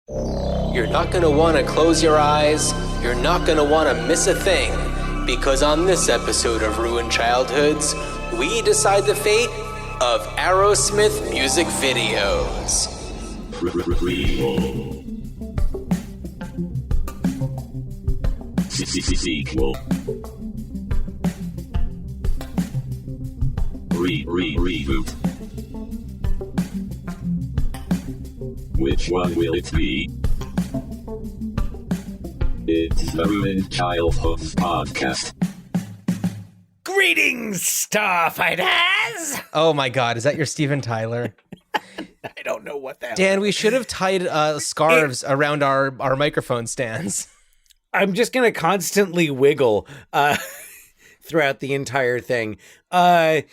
You're not going to want to close your eyes. You're not going to want to miss a thing. Because on this episode of Ruined Childhoods, we decide the fate of Aerosmith music videos. Sequel. Reboot. Which one will it be? It's the Ruined Childhoods podcast. Greetings, Starfighters! Oh my god, is that your Steven Tyler? I don't know what that Dan, we should have tied scarves around our microphone stands. I'm just going to constantly wiggle throughout the entire thing. No.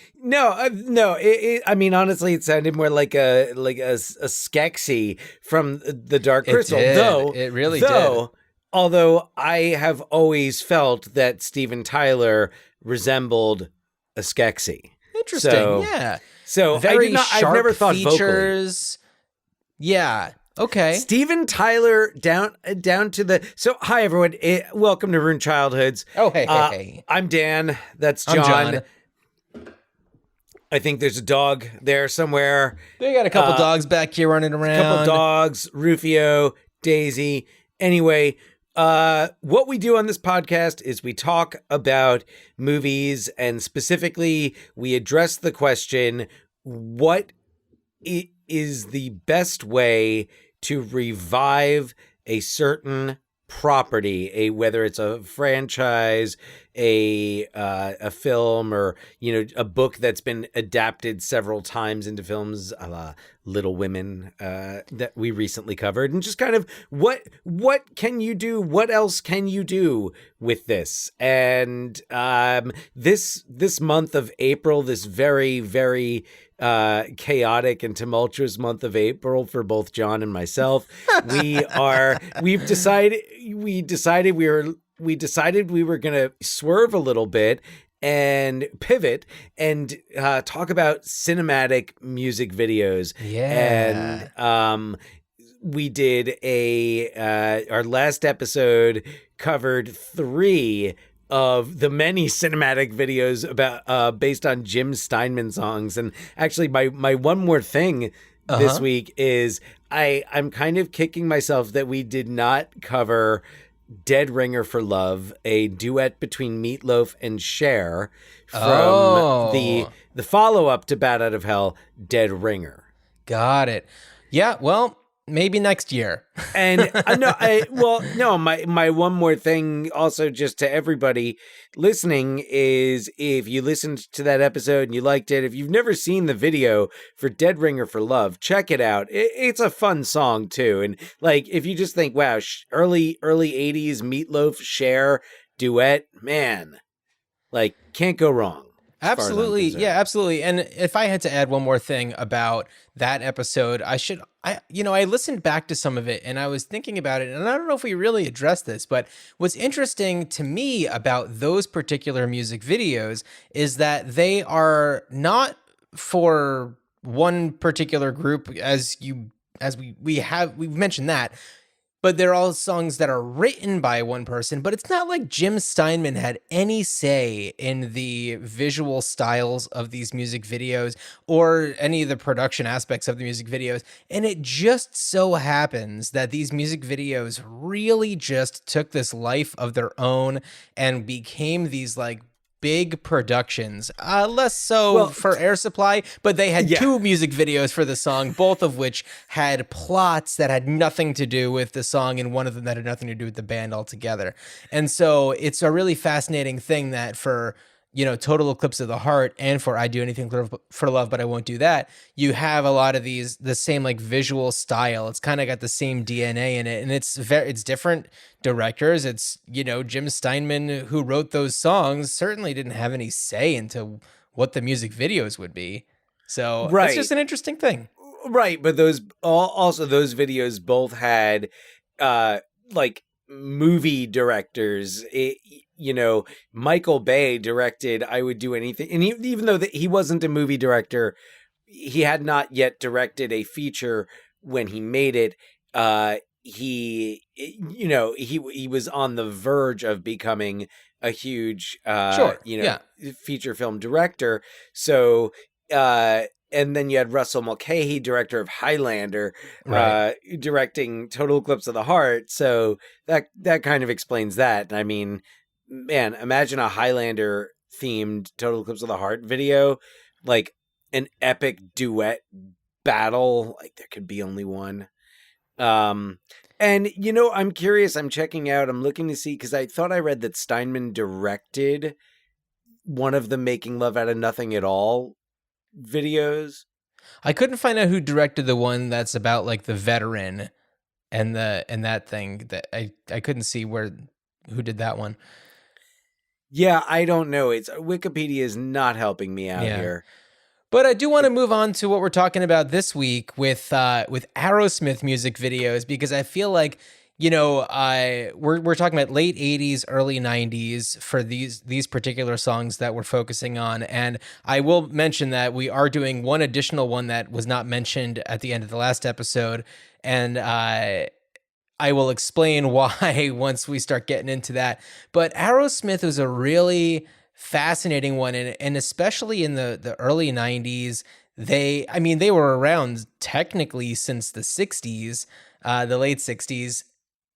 I mean, honestly, it sounded more like a Skeksis from the Dark Crystal. It really did. Although I have always felt that Steven Tyler resembled a Skeksis. Interesting, yeah. So very I've never thought features. Vocally. Yeah. Okay. Steven Tyler down to the. So hi everyone, welcome to Ruined Childhoods. Oh hey. I'm Dan. That's Jon. I'm Jon. I think there's a dog there somewhere. They got a couple dogs back here running around. A couple dogs, Rufio, Daisy. Anyway, what we do on this podcast is we talk about movies, and specifically we address the question, what is the best way to revive a certain property, whether it's a franchise, a film, or a book that's been adapted several times into films, a la Little Women, that we recently covered, and just kind of what can you do? What else can you do with this? And this month of April, this very, very chaotic and tumultuous month of April for both Jon and myself, we decided we were going to swerve a little bit and pivot and talk about cinematic music videos. Yeah. And we did our last episode covered 3 of the many cinematic videos about based on Jim Steinman songs. And actually my one more thing this week is I'm kind of kicking myself that we did not cover Dead Ringer for Love, a duet between Meatloaf and Cher from the follow-up to Bat Out of Hell, Dead Ringer. Got it. Yeah, well, maybe next year. And my one more thing also, just to everybody listening, is if you listened to that episode and you liked it, if you've never seen the video for Dead Ringer for Love, check it out. It's a fun song too. And like, if you just think, wow, early 80s Meatloaf Cher duet, man, like, can't go wrong. Absolutely. Yeah, absolutely. And if I had to add one more thing about that episode, I listened back to some of it and I was thinking about it, and I don't know if we really addressed this, but what's interesting to me about those particular music videos is that they are not for one particular group, we've mentioned that. But they're all songs that are written by one person, but it's not like Jim Steinman had any say in the visual styles of these music videos or any of the production aspects of the music videos. And it just so happens that these music videos really just took this life of their own and became these like big productions, less so for Air Supply, but they had 2 music videos for the song, both of which had plots that had nothing to do with the song, and one of them that had nothing to do with the band altogether. And so it's a really fascinating thing that for Total Eclipse of the Heart and for I Do Anything for Love, but I Won't Do That, you have a lot of the same like visual style. It's kind of got the same DNA in it, and it's different directors. It's, Jim Steinman, who wrote those songs, certainly didn't have any say into what the music videos would be. So it's just an interesting thing. Right, but those videos both had like movie directors. Michael Bay directed I Would Do Anything, and even though he wasn't a movie director, he had not yet directed a feature when he made it. he was on the verge of becoming a huge Sure. Yeah. feature film director. So and then you had Russell Mulcahy, director of Highlander, Right. directing Total Eclipse of the Heart. So that kind of explains that. I mean, man, imagine a Highlander themed Total Eclipse of the Heart video, like an epic duet battle. Like there could be only one. And I'm curious, I'm checking out, I'm looking to see, because I thought I read that Steinman directed one of the Making Love Out of Nothing at All videos. I couldn't find out who directed the one that's about like the veteran and that thing. That I couldn't see who did that one. Yeah, I don't know. It's Wikipedia is not helping me out here. But I do want to move on to what we're talking about this week with Aerosmith music videos, because I feel like, we're talking about late 80s, early 90s for these particular songs that we're focusing on. And I will mention that we are doing one additional one that was not mentioned at the end of the last episode. And I will explain why once we start getting into that. But Aerosmith was a really fascinating one, and especially in the early 90s, they were around technically since the 60s, the late 60s,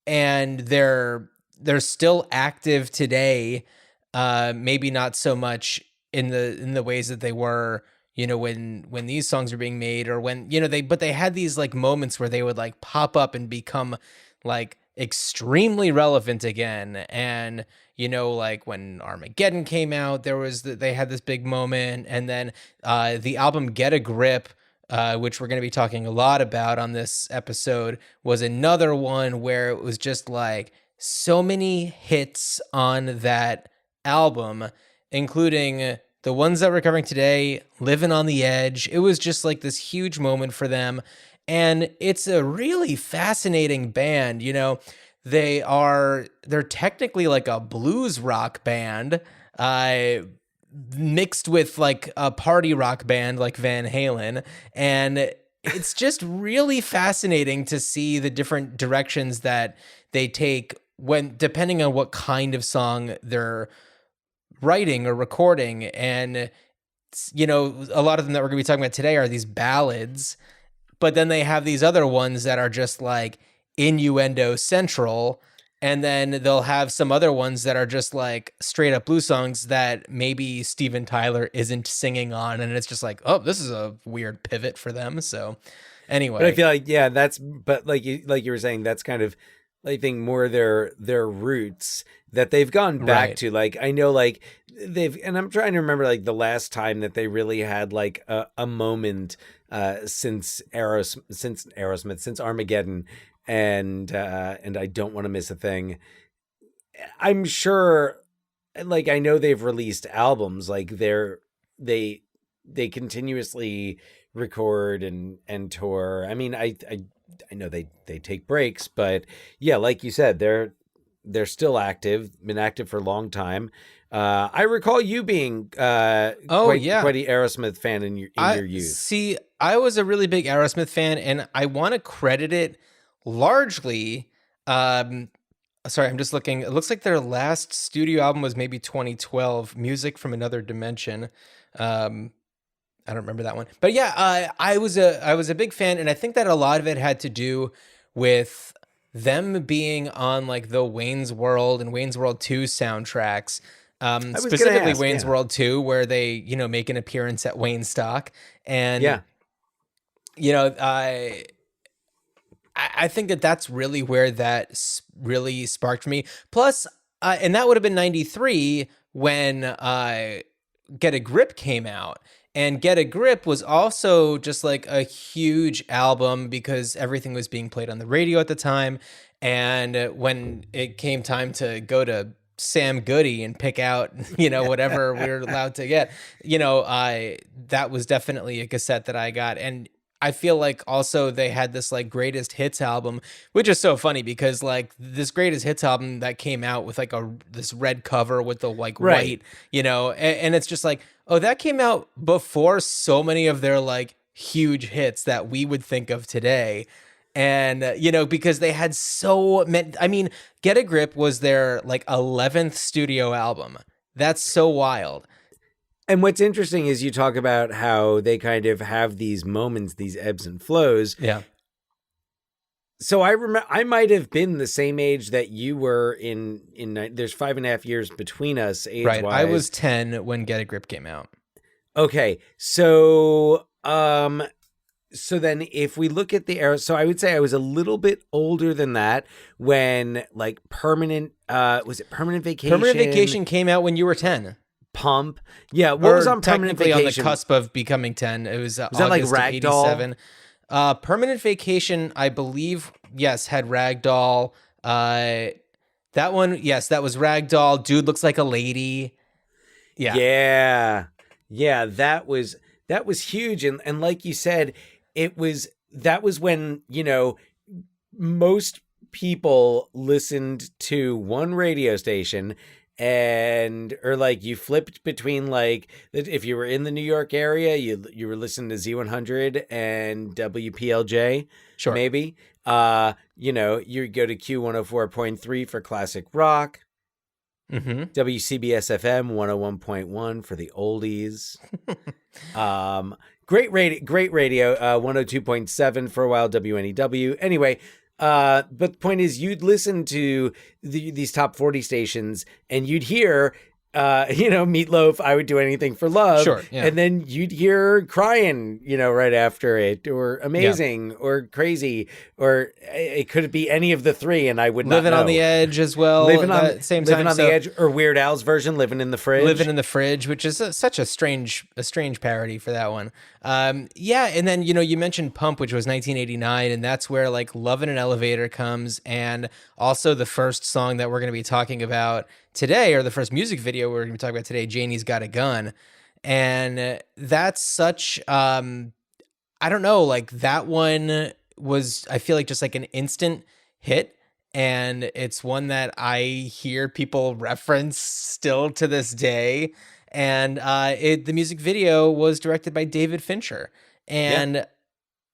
and they're still active today. Maybe not so much in the ways that they were, when these songs were being made, or when they had these like moments where they would like pop up and become like extremely relevant again. And like when Armageddon came out, they had this big moment. And then the album Get a Grip, which we're going to be talking a lot about on this episode, was another one where it was just like so many hits on that album, including the ones that we're covering today, Living on the Edge. It was just like this huge moment for them. And it's a really fascinating band. They're technically like a blues rock band, mixed with like a party rock band like Van Halen. And it's just really fascinating to see the different directions that they take depending on what kind of song they're writing or recording. And, a lot of them that we're going to be talking about today are these ballads, but then they have these other ones that are just like innuendo central. And then they'll have some other ones that are just like straight up blues songs that maybe Steven Tyler isn't singing on. And it's just like, oh, this is a weird pivot for them. So anyway, but I feel like, but like you were saying, that's kind of, I think, more their roots that they've gone back to. Like, I know, like and I'm trying to remember like the last time that they really had like a moment since Aerosmith, since Armageddon, and I Don't Want to Miss a Thing. I'm sure, like, I know they've released albums, like they continuously record and tour. I mean, I know they take breaks, but yeah, like you said, they're still active, been active for a long time. I recall you being quite a Aerosmith fan in your youth. See, I was a really big Aerosmith fan, and I want to credit it largely. Sorry, I'm just looking. It looks like their last studio album was maybe 2012, Music from Another Dimension. I don't remember that one, but yeah, I was a big fan, and I think that a lot of it had to do with them being on like the Wayne's World and Wayne's World 2 soundtracks, specifically Wayne's World 2, where they make an appearance at Wayne Stock, and I think that's really where that really sparked me. Plus, and that would have been 93 when Get a Grip came out. And Get a Grip was also just like a huge album because everything was being played on the radio at the time. And when it came time to go to Sam Goody and pick out, whatever we were allowed to get, that was definitely a cassette that I got. And I feel like also they had this like greatest hits album, which is so funny because like this greatest hits album that came out with like this red cover with the like white, and it's just like, oh, that came out before so many of their like huge hits that we would think of today. And, because they had so many, I mean, Get a Grip was their like 11th studio album. That's so wild. And what's interesting is you talk about how they kind of have these moments, these ebbs and flows. Yeah. So I remember I might have been the same age that you were in there's 5.5 years between us age-wise. Right. I was 10 when Get a Grip came out. Okay. So then if we look at the era, so I would say I was a little bit older than that when like was it Permanent Vacation? Permanent Vacation came out when you were 10. Pump. Yeah. What was on Permanent technically Vacation? on the cusp of becoming 10. It was, Was that like Ragdoll? 87. Permanent Vacation, I believe, yes, had Ragdoll. That one, yes, that was Ragdoll. Dude Looks Like a Lady. Yeah. Yeah. That was huge. And like you said, that was when, most people listened to one radio station or like you flipped between like if you were in the New York area, you were listening to Z100 and WPLJ, Sure. maybe. You go to Q104.3 for classic rock. Mm-hmm. WCBS FM 101.1 for the oldies. Great radio. 102.7 for a while. WNEW. Anyway, but the point is, you'd listen to these top 40 stations, and you'd hear, Meatloaf, I Would Do Anything for Love. Sure, yeah. And then you'd hear Crying, right after it, or Amazing, or Crazy, or it could be any of the three, and I would not know. Living on the Edge as well. Living on the Edge, or Weird Al's version, Living in the Fridge. Living in the Fridge, which is such a strange parody for that one. Yeah, and then, you mentioned Pump, which was 1989, and that's where like Love in an Elevator comes, and also the first song that we're going to be talking about today, or the first music video we're going to be talking about today, Janie's Got a Gun. And that's such, I don't know, like that one was, I feel like just like an instant hit. And it's one that I hear people reference still to this day. And the music video was directed by David Fincher. And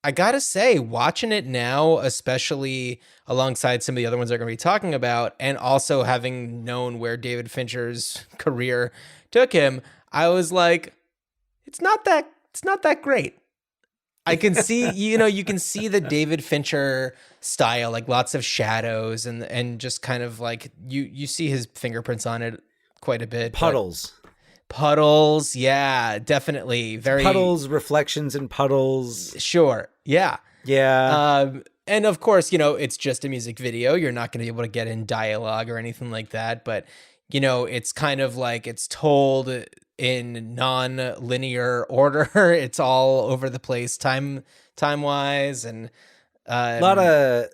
I gotta say, watching it now, especially alongside some of the other ones they're going to be talking about, and also having known where David Fincher's career took him, I was like, it's not that great. I can see, you can see the David Fincher style, like lots of shadows and just kind of like you see his fingerprints on it quite a bit. Puddles, yeah, definitely. Very puddles, reflections in puddles. Sure, yeah. Yeah. And of course, it's just a music video. You're not going to be able to get in dialogue or anything like that. But, it's kind of like it's told in non-linear order. It's all over the place time-wise. And a lot of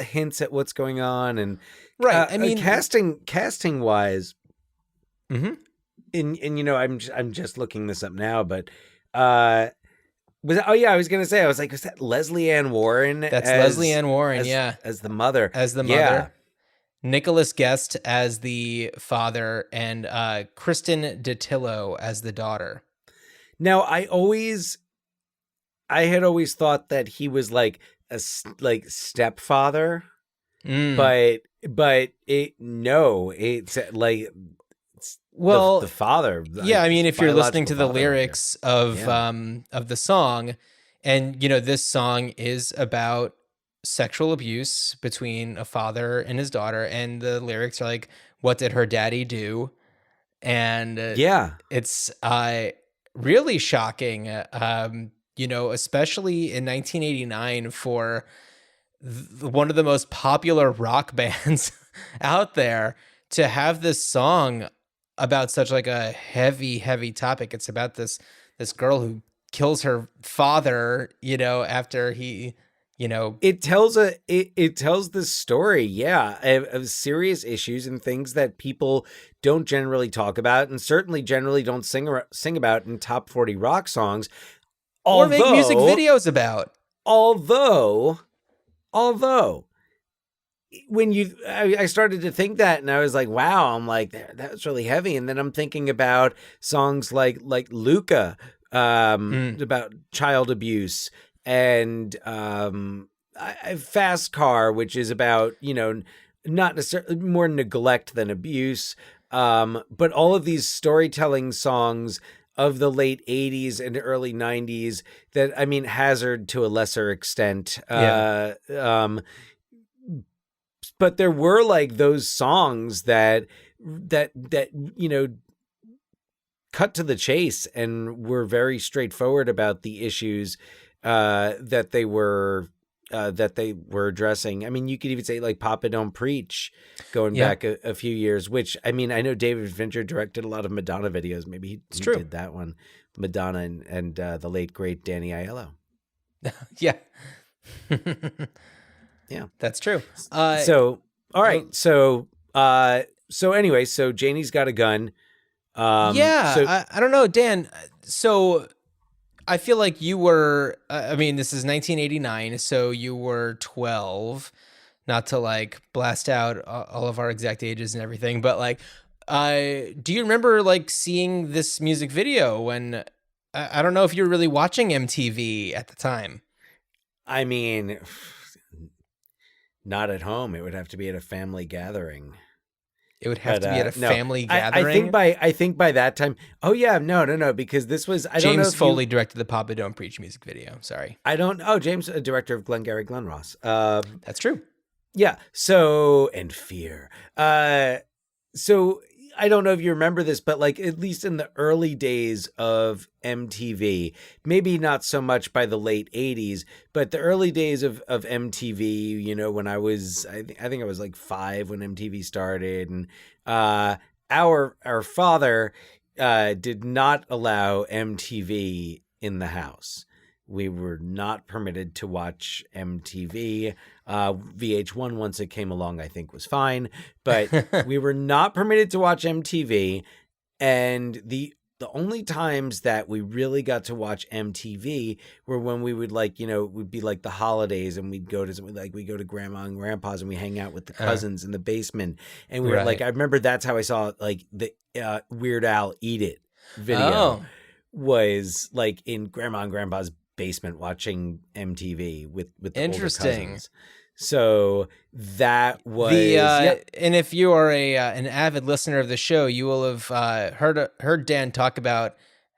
hints at what's going on. And right. I mean, casting wise. Mm-hmm. I'm just looking this up now, but I was gonna say, I was like, was that Leslie Ann Warren? That's Leslie Ann Warren, as the mother. Yeah. Nicholas Guest as the father, and Kristen DiTillo as the daughter. Now, I had always thought that he was like a stepfather, but it's like. Well, the father. Yeah, I mean, if you're listening to the lyrics of the song, and this song is about sexual abuse between a father and his daughter, and the lyrics are like, "What did her daddy do?" And it's really shocking. Especially in 1989 for one of the most popular rock bands out there to have this song about such like a heavy topic. It's about this girl who kills her father, after he, it tells the story, of serious issues and things that people don't generally talk about, and certainly generally don't sing about in top 40 rock songs, or make music videos about. Although when I started to think that, and I was like, wow, I'm like, that was really heavy. And then I'm thinking about songs like Luca, about child abuse, and Fast Car, which is about, not necessarily more neglect than abuse. But all of these storytelling songs of the late 80s and early 90s that, I mean, Hazard to a lesser extent. Yeah. But there were like those songs that cut to the chase and were very straightforward about the issues that they were addressing. I mean, you could even say like Papa Don't Preach, going back a few years, which, I mean, I know David Fincher directed a lot of Madonna videos. Maybe he did that one, Madonna and the late, great Danny Aiello. Yeah. Yeah, that's true. All right. So anyway, so Janie's got a gun. I don't know, Dan. So I feel like you were, I mean, this is 1989, so you were 12, not to like blast out all of our exact ages and everything, but like, do you remember like seeing this music video when, I don't know if you were really watching MTV at the time? I mean, not at home. It would have to be at a family gathering. It would have to be at a family gathering. I think by that time. Oh yeah, no, because this was James Foley directed the Papa Don't Preach music video. Sorry, James, a director of Glengarry Glen Ross. That's true. Yeah. So and Fear. So I don't know if you remember this, but like at least in the early days of MTV, maybe not so much by the late 80s, but the early days of MTV, when I think I was like 5 when MTV started, and our father did not allow MTV in the house. We were not permitted to watch MTV. VH1, once it came along, I think was fine, but we were not permitted to watch MTV. And the only times that we really got to watch MTV were when we would would be like the holidays, and we'd go to we go to grandma and grandpa's and we hang out with the cousins in the basement. And we were like, I remember that's how I saw like the Weird Al Eat It video was like in grandma and grandpa's basement watching MTV with the older cousins. So that was and if you are an avid listener of the show, you will have heard Dan talk about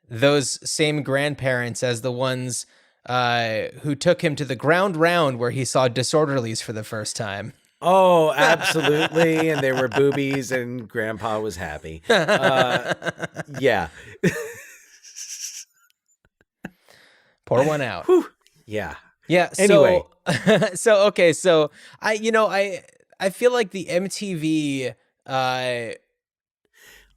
those same grandparents as the ones who took him to the ground round where he saw Disorderlies for the first time. Oh, absolutely. And there were boobies and grandpa was happy. Yeah. Pour one out. Whew. Yeah. Yeah. Anyway. So I feel like the MTV moratorium.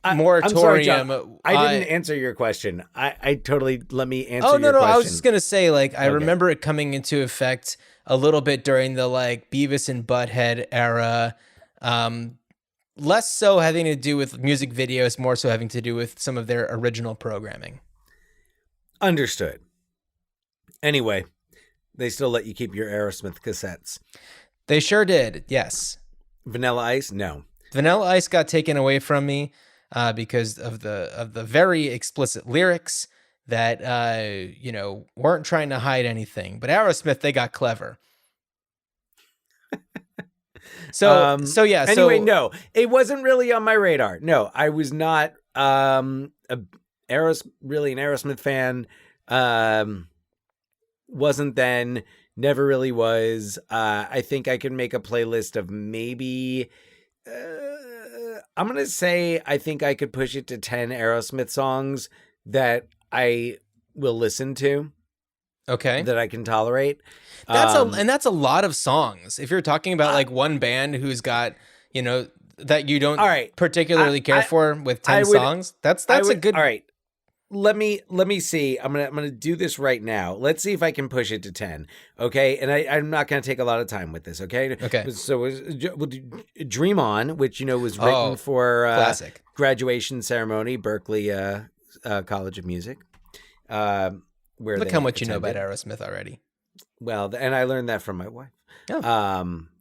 I'm sorry, John, I didn't answer your question. I totally, let me answer your question. I was just going to say, like, I remember it coming into effect a little bit during the like Beavis and Butthead era. Less so having to do with music videos, more so having to do with some of their original programming. Understood. Anyway, they still let you keep your Aerosmith cassettes. They sure did, yes. Vanilla Ice? No. Vanilla Ice got taken away from me because of the very explicit lyrics that weren't trying to hide anything. But Aerosmith, they got clever. Anyway, no, it wasn't really on my radar. No, I was not really an Aerosmith fan. Wasn't then, never really was. I think I can make a playlist of maybe, I'm going to say, I think I could push it to 10 Aerosmith songs that I will listen to. Okay. That I can tolerate. That's a lot of songs. If you're talking about like one band who's got, that you don't particularly care for with 10 songs, that's a good. All right. Let me see. I'm gonna do this right now. Let's see if I can push it to 10. Okay, and I'm not gonna take a lot of time with this. Okay. Okay. So we'll do Dream On, which was written for classic graduation ceremony, Berklee College of Music. Look how much you know about Aerosmith already. Well, and I learned that from my wife,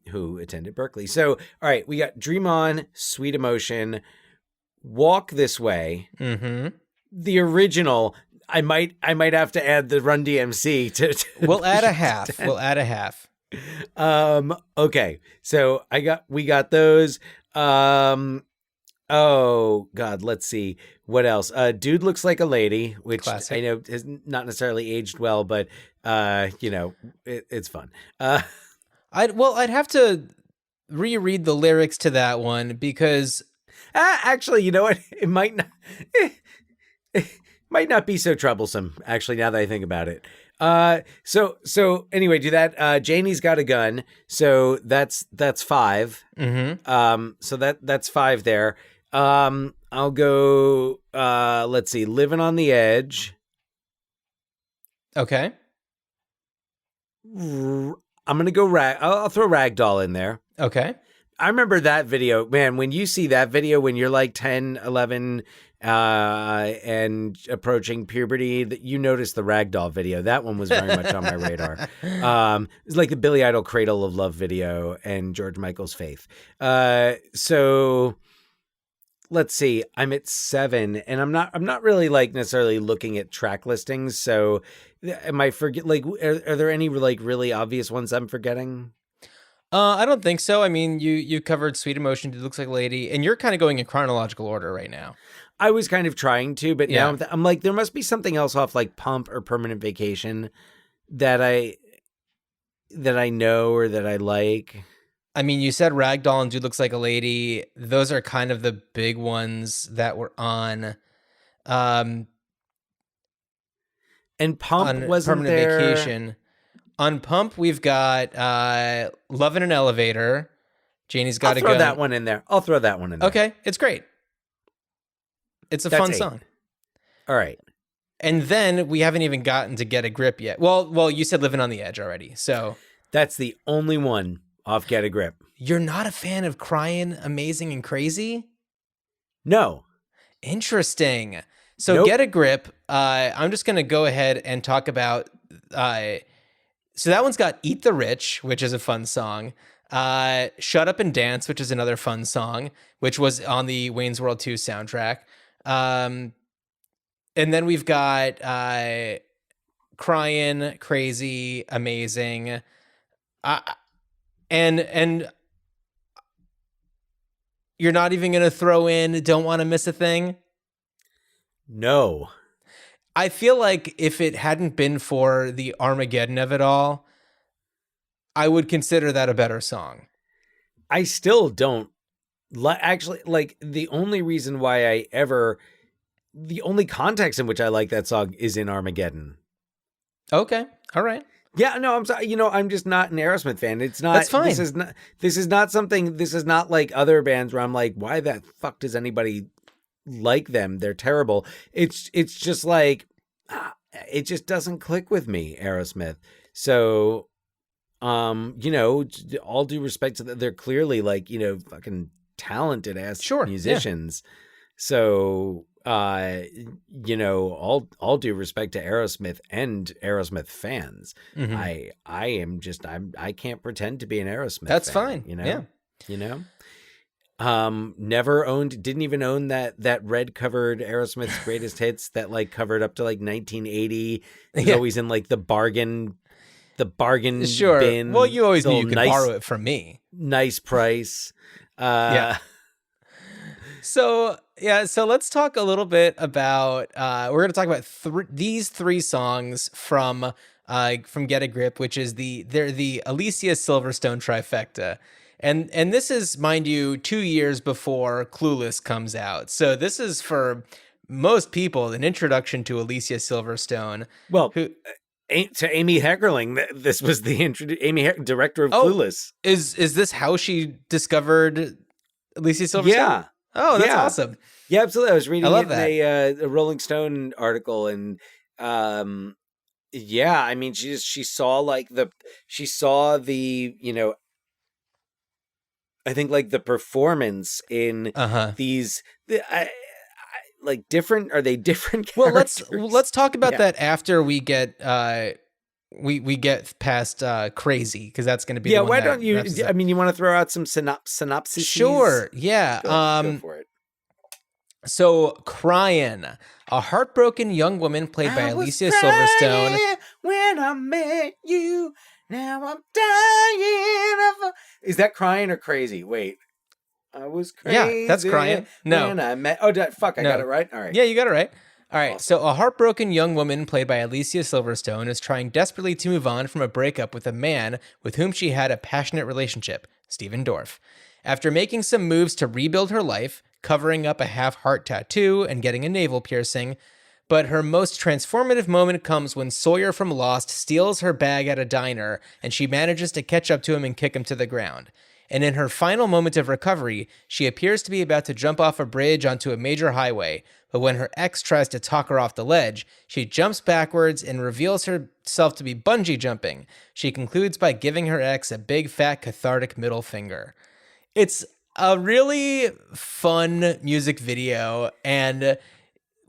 who attended Berklee. So, all right, we got Dream On, Sweet Emotion, Walk This Way. Mm-hmm. The original, I might have to add the Run DMC to We'll add a half. We'll add a half. Okay, so we got those. Oh God, let's see what else. Dude Looks Like a Lady, which Classic. I know has not necessarily aged well, but it's fun. I'd have to reread the lyrics to that one because Actually, you know what? It might not. It might not be so troublesome. Actually, now that I think about it. So anyway, do that. Janie's Got a Gun. So that's 5. So that's 5 there. I'll go. Let's see. Living on the Edge. okay. I'm gonna go I'll throw Ragdoll in there. Okay. I remember that video, man. When you see that video when you're like 10, 11, and approaching puberty, that you notice the Ragdoll video. That one was very much on my radar. It was like the Billy Idol Cradle of Love video and George Michael's Faith. So let's see. I'm at 7, and I'm not really like necessarily looking at track listings. So am I forget like are there any like really obvious ones I'm forgetting? I don't think so. I mean, you covered Sweet Emotion, It Looks Like a Lady, and you're kind of going in chronological order right now. I was kind of trying to, but Yeah. now I'm like, there must be something else off like Pump or Permanent Vacation that I know or that I like. I mean, you said Ragdoll and Dude Looks Like a Lady. Those are kind of the big ones that were on And Pump on wasn't Permanent there. Vacation. On Pump, we've got Love in an Elevator. Janie's Got I'll a throw Gun. that one in there. I'll throw that one in there. Okay, it's great. It's a That's fun 8. song. All right. And then we haven't even gotten to Get a Grip yet. Well, you said Living on the Edge already. So That's the only one off Get a Grip. you're not a fan of Crying, Amazing, and Crazy? No. Interesting. So Nope. Get a Grip. I'm just going to go ahead and talk about. So that one's got Eat the Rich, which is a fun song. Shut Up and Dance, which is another fun song, which was on the Wayne's World 2 soundtrack. And then we've got Crying, Crazy, Amazing. And you're not even going to throw in Don't Want to Miss a Thing? No. I feel like if it hadn't been for the Armageddon of it all, I would consider that a better song. I still don't actually like the only reason why the only context in which I like that song is in Armageddon. Okay. All right. Yeah, no, I'm sorry. I'm just not an Aerosmith fan. It's not. That's fine. This is not like other bands where I'm like, why the fuck does anybody like them? They're terrible. It's just like, it just doesn't click with me, Aerosmith. So, all due respect to that, they're clearly like, fucking talented ass musicians. Yeah. So, all due respect to Aerosmith and Aerosmith fans, I can't pretend to be an Aerosmith That's fan, fine. Yeah. Didn't even own that red covered Aerosmith's greatest hits that like covered up to like 1980. It's always in like the bargain Sure. bin. Well, you always knew you could borrow it from me. Nice price. Yeah. So let's talk a little bit about, we're going to talk about these 3 songs from Get a Grip, which is they're the Alicia Silverstone trifecta. And this is, mind you, 2 years before Clueless comes out. So this is for most people an introduction to Alicia Silverstone. Well, to Amy Heckerling, this was the director of Clueless. Is this how she discovered Alicia Silverstone? Yeah. Oh, that's awesome. Yeah, absolutely. I was reading a Rolling Stone article, and I mean, she saw the I think like the performance in these like different. Are they different characters? Well, let's talk about that after we get we get past Crazy, because that's going to be the one. Why don't you? I mean, you want to throw out some synopsis? Sure. Yeah. Go for it. So, Crying, a heartbroken young woman played by Alicia Silverstone. When I met you, Now I'm dying of... Is that crying or crazy? Wait. I was crazy. Yeah, that's crying. No. When I met... Oh, fuck, I got it right? All right. Yeah, you got it right. All right, Awesome. so a heartbroken young woman played by Alicia Silverstone is trying desperately to move on from a breakup with a man with whom she had a passionate relationship, Stephen Dorff. After making some moves to rebuild her life, covering up a half-heart tattoo and getting a navel piercing, but her most transformative moment comes when Sawyer from Lost steals her bag at a diner and she manages to catch up to him and kick him to the ground. And in her final moment of recovery, she appears to be about to jump off a bridge onto a major highway, but when her ex tries to talk her off the ledge, she jumps backwards and reveals herself to be bungee jumping. She concludes by giving her ex a big fat cathartic middle finger. It's a really fun music video, and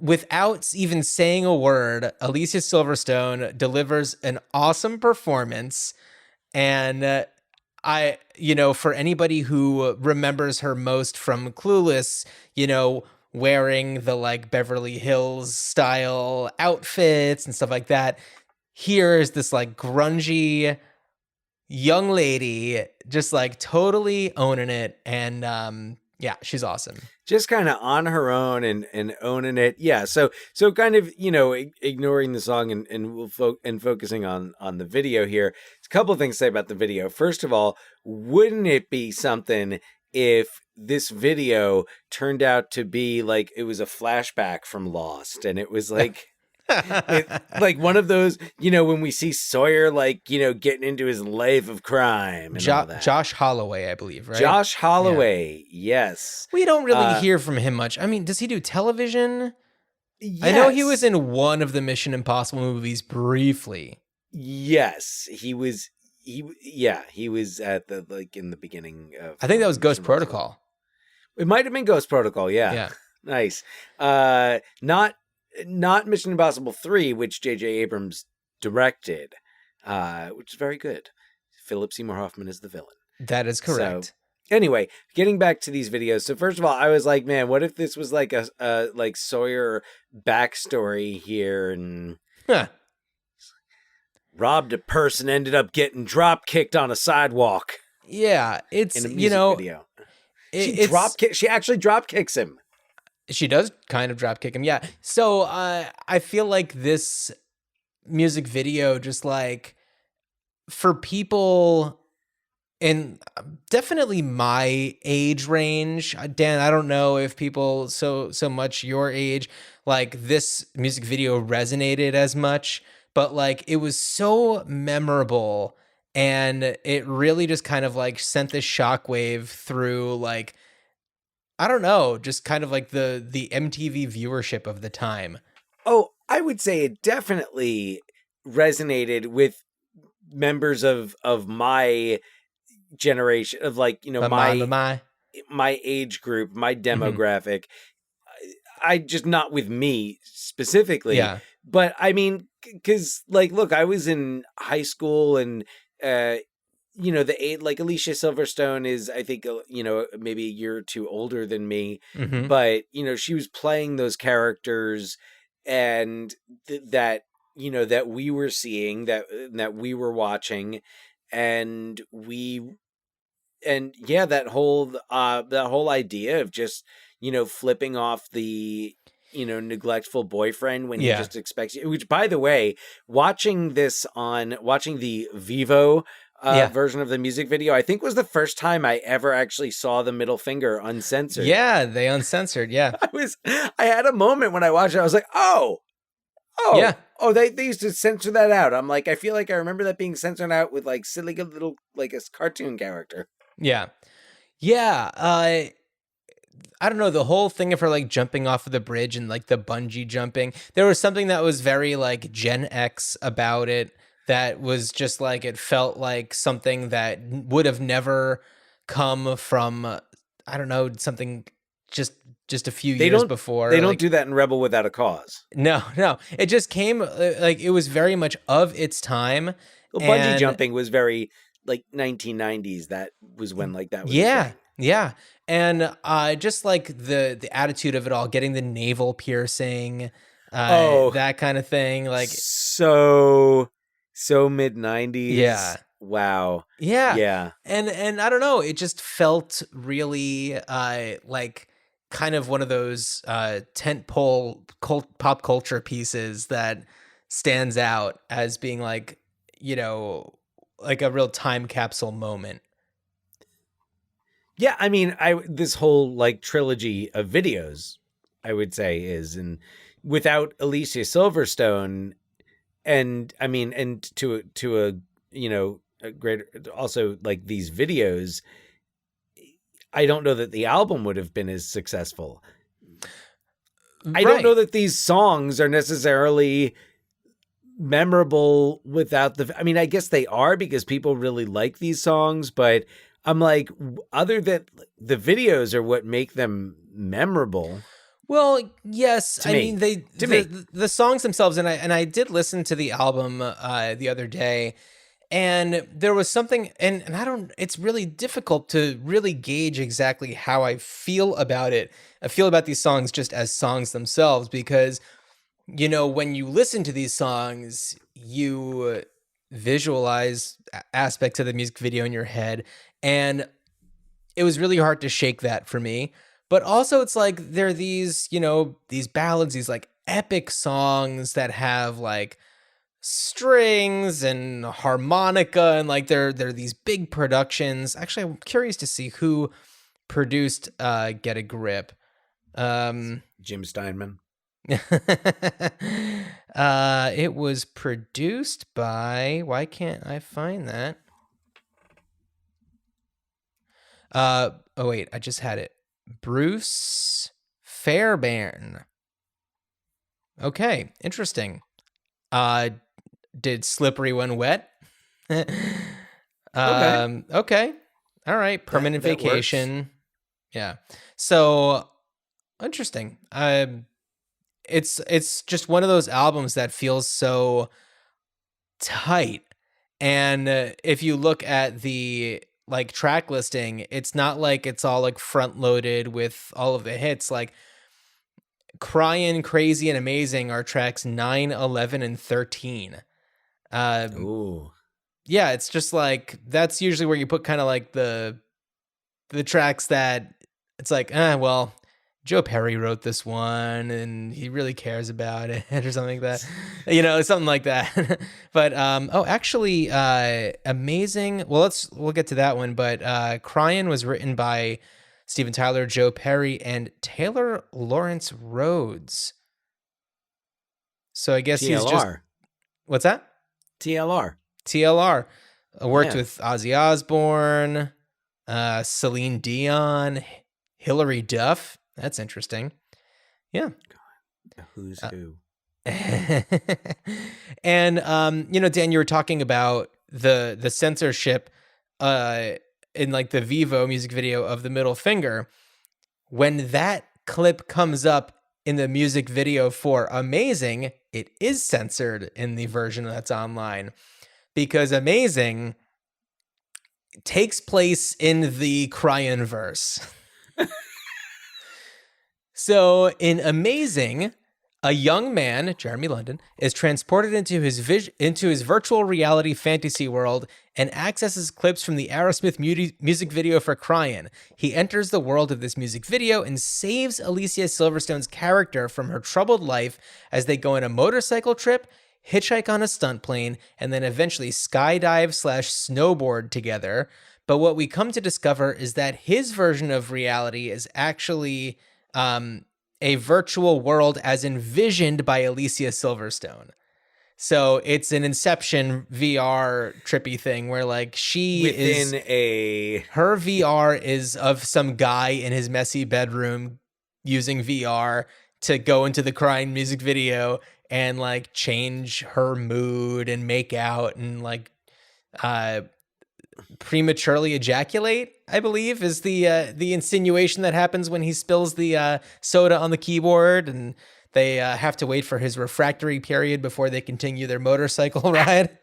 without even saying a word, Alicia Silverstone delivers an awesome performance. And for anybody who remembers her most from Clueless, wearing the like Beverly Hills style outfits and stuff like that, here's this like grungy young lady just like totally owning it. And yeah, she's awesome. Just kind of on her own and owning it. Yeah. So kind of, ignoring the song and focusing on the video here. There's a couple of things to say about the video. First of all, wouldn't it be something if this video turned out to be like it was a flashback from Lost and it was like like one of those, when we see Sawyer getting into his life of crime and all that. Josh Holloway, I believe, right? Josh Holloway, yes. We don't really hear from him much. I mean, does he do television? Yes. I know he was in one of the Mission Impossible movies briefly. Yes, he was. He was at the in the beginning of. I think that was Ghost Protocol. It might have been Ghost Protocol. Yeah. Nice. Not Mission Impossible 3, which J.J. Abrams directed, which is very good. Philip Seymour Hoffman is the villain. That is correct. So, anyway, getting back to these videos. So first of all, I was like, man, what if this was like a like Sawyer backstory here and robbed a purse and ended up getting drop kicked on a sidewalk. Yeah, it's in a music video. She actually drop kicks him. She does kind of drop kick him, yeah. So I feel like this music video, just like for people in definitely my age range, Dan, I don't know if people so much your age, like this music video resonated as much, but like it was so memorable and it really just kind of like sent this shockwave through like, I don't know, just kind of like the MTV viewership of the time. Oh, I would say it definitely resonated with members of my generation, of like, my age group, my demographic. I just, not with me specifically. Yeah. But I mean, because like, look, I was in high school and like Alicia Silverstone is, I think, maybe a year or two older than me, but, she was playing those characters and that we were seeing, that we were watching, that whole idea of just, flipping off the, neglectful boyfriend when he just expects you, which, by the way, watching the Vivo version of the music video, I think was the first time I ever actually saw the middle finger uncensored. Yeah, they uncensored. Yeah. I had a moment when I watched it. I was like, oh, yeah. Oh, they used to censor that out. I'm like, I feel like I remember that being censored out with like silly little, like a cartoon character. Yeah. Yeah. I don't know, the whole thing of her like jumping off of the bridge and like the bungee jumping, there was something that was very like Gen X about it. That was just like, it felt like something that would have never come from, I don't know, something just a few years before. They don't do that in Rebel Without a Cause. No. It just came, like, it was very much of its time. Well, bungee jumping was very, like, 1990s. That was when, like, that was Yeah. And just, like, the attitude of it all, getting the navel piercing, that kind of thing. Like, so mid-90s. Yeah. Wow. Yeah. Yeah. And I don't know, it just felt really like kind of one of those tentpole pop culture pieces that stands out as being like, you know, like a real time capsule moment. Yeah, I mean, this whole like trilogy of videos, I would say is, and without Alicia Silverstone, and I mean, and to a a greater also like these videos, I don't know that the album would have been as successful. I don't know that these songs are necessarily memorable without I mean, I guess they are because people really like these songs, but I'm like, other than the videos are what make them memorable. Well, yes. To I me. mean, me. the songs themselves, and I did listen to the album the other day, and there was something, and I don't. It's really difficult to really gauge exactly how I feel about it. I feel about these songs just as songs themselves, because you know, when you listen to these songs, you visualize aspects of the music video in your head, and it was really hard to shake that for me. But also it's like there are these, you know, these ballads, these like epic songs that have like strings and harmonica, and like they're these big productions. Actually, I'm curious to see who produced Get a Grip. Jim Steinman. It was produced by, why can't I find that? Oh wait, I just had it. Bruce Fairbairn. Okay, interesting. Did Slippery When Wet? Okay. All right. Permanent that Vacation. works. Yeah. So interesting. It's just one of those albums that feels so tight. And if you look at the like track listing, it's not like it's all like front loaded with all of the hits. Like Crying, Crazy, and Amazing are tracks 9, 11, and 13. Ooh. Yeah, it's just like that's usually where you put kind of like the tracks that it's like, well, Joe Perry wrote this one and he really cares about it or something like that. You know, something like that. But actually Amazing. Well, we'll get to that one, but Crying was written by Steven Tyler, Joe Perry, and Taylor Lawrence Rhodes. So I guess TLR. he's just... What's that? TLR. Worked with Ozzy Osbourne, Celine Dion, Hilary Duff. That's interesting. Yeah. God, who's who? And you know, Dan, you were talking about the censorship in like the Vivo music video of The Middle Finger. When that clip comes up in the music video for Amazing, it is censored in the version that's online, because Amazing takes place in the Cryan verse. So in Amazing, a young man, Jeremy London, is transported into his virtual reality fantasy world and accesses clips from the Aerosmith music video for Cryin'. He enters the world of this music video and saves Alicia Silverstone's character from her troubled life as they go on a motorcycle trip, hitchhike on a stunt plane, and then eventually skydive/snowboard together. But what we come to discover is that his version of reality is actually a virtual world as envisioned by Alicia Silverstone. So it's an Inception VR trippy thing where like her VR is of some guy in his messy bedroom using VR to go into the Crying music video and like change her mood and make out and like prematurely ejaculate, I believe, is the insinuation that happens when he spills the soda on the keyboard, and they have to wait for his refractory period before they continue their motorcycle ride.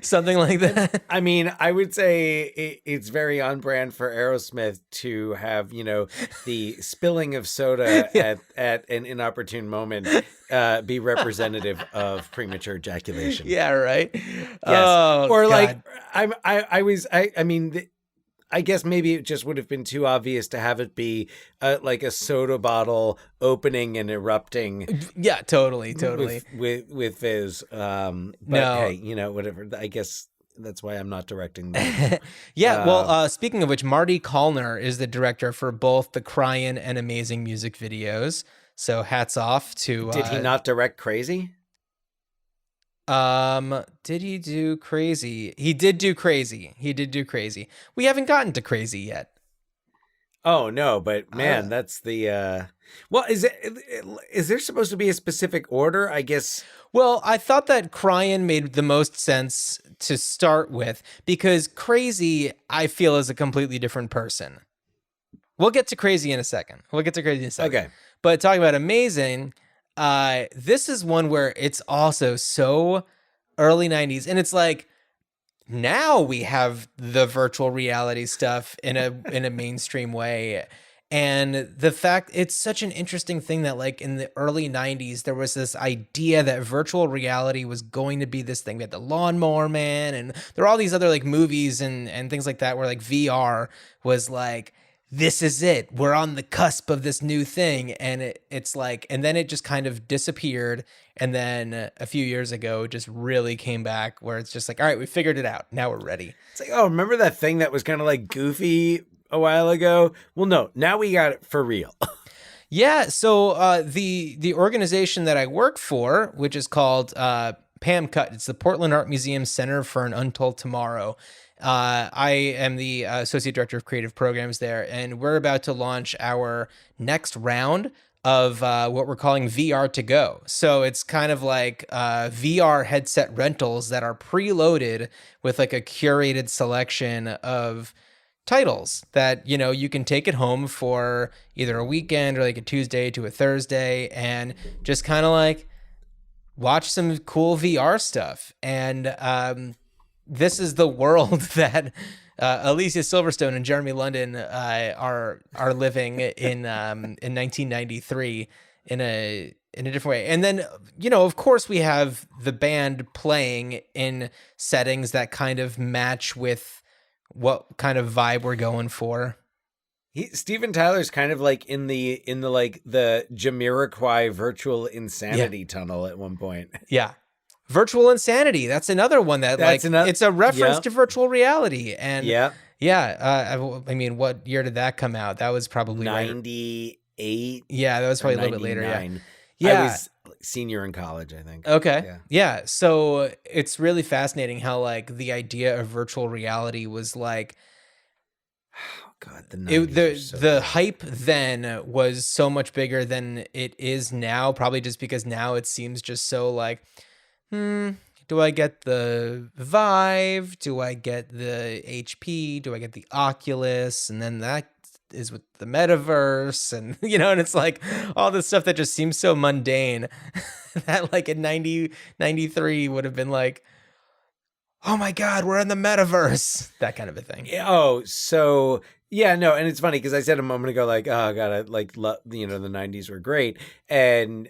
Something like that. I mean, I would say it's very on brand for Aerosmith to have, the spilling of soda at an inopportune moment be representative of premature ejaculation. Yeah, right. Yes. Oh, or God. like I mean, I guess maybe it just would have been too obvious to have it be like a soda bottle opening and erupting. Yeah, totally. With fizz. But No. hey, whatever. I guess that's why I'm not directing that. Yeah, well, speaking of which, Marty Callner is the director for both the Cryin' and Amazing music videos. So hats off to. Did he not direct Crazy? Did he do Crazy? He did do Crazy. We haven't gotten to Crazy yet. Oh no, but man, that's the. Well, is there supposed to be a specific order? I guess. Well, I thought that Cryin' made the most sense to start with because Crazy, I feel, is a completely different person. We'll get to Crazy in a second. Okay. But talking about Amazing, this is one where it's also so early 90s. And it's like, now we have the virtual reality stuff in a mainstream way. And the fact it's such an interesting thing that like in the early 90s, there was this idea that virtual reality was going to be this thing. We had the Lawnmower Man and there are all these other like movies and things like that where like VR was like, this is it. We're on the cusp of this new thing. And it's like, and then it just kind of disappeared. And then a few years ago, it just really came back where it's just like, all right, we figured it out. Now we're ready. It's like, oh, remember that thing that was kind of like goofy a while ago? Well, no, now we got it for real. Yeah. So the organization that I work for, which is called PAMCUT, it's the Portland Art Museum Center for an Untold Tomorrow. I am the associate director of creative programs there, and we're about to launch our next round of what we're calling VR to go. So it's kind of like VR headset rentals that are preloaded with like a curated selection of titles that, you can take it home for either a weekend or like a Tuesday to a Thursday and just kind of like watch some cool VR stuff. And this is the world that Alicia Silverstone and Jeremy London are living in 1993 in a different way. And then, of course, we have the band playing in settings that kind of match with what kind of vibe we're going for. Steven Tyler's kind of like in the like the Jamiroquai virtual insanity tunnel at one point. Yeah. Virtual Insanity. That's another one that it's a reference to virtual reality. And I mean, what year did that come out? That was probably 98. Yeah, that was probably a little bit later. Yeah. I was senior in college, I think. Okay. Yeah. So it's really fascinating how like the idea of virtual reality was like, oh God, the hype then was so much bigger than it is now, probably just because now it seems just so like, do I get the Vive? Do I get the HP? Do I get the Oculus? And then that is with the metaverse and, and it's like all this stuff that just seems so mundane that like in 93 would have been like, oh my God, we're in the metaverse, that kind of a thing. Oh, so yeah, no. And it's funny because I said a moment ago, like, oh God, I like, the 90s were great. And,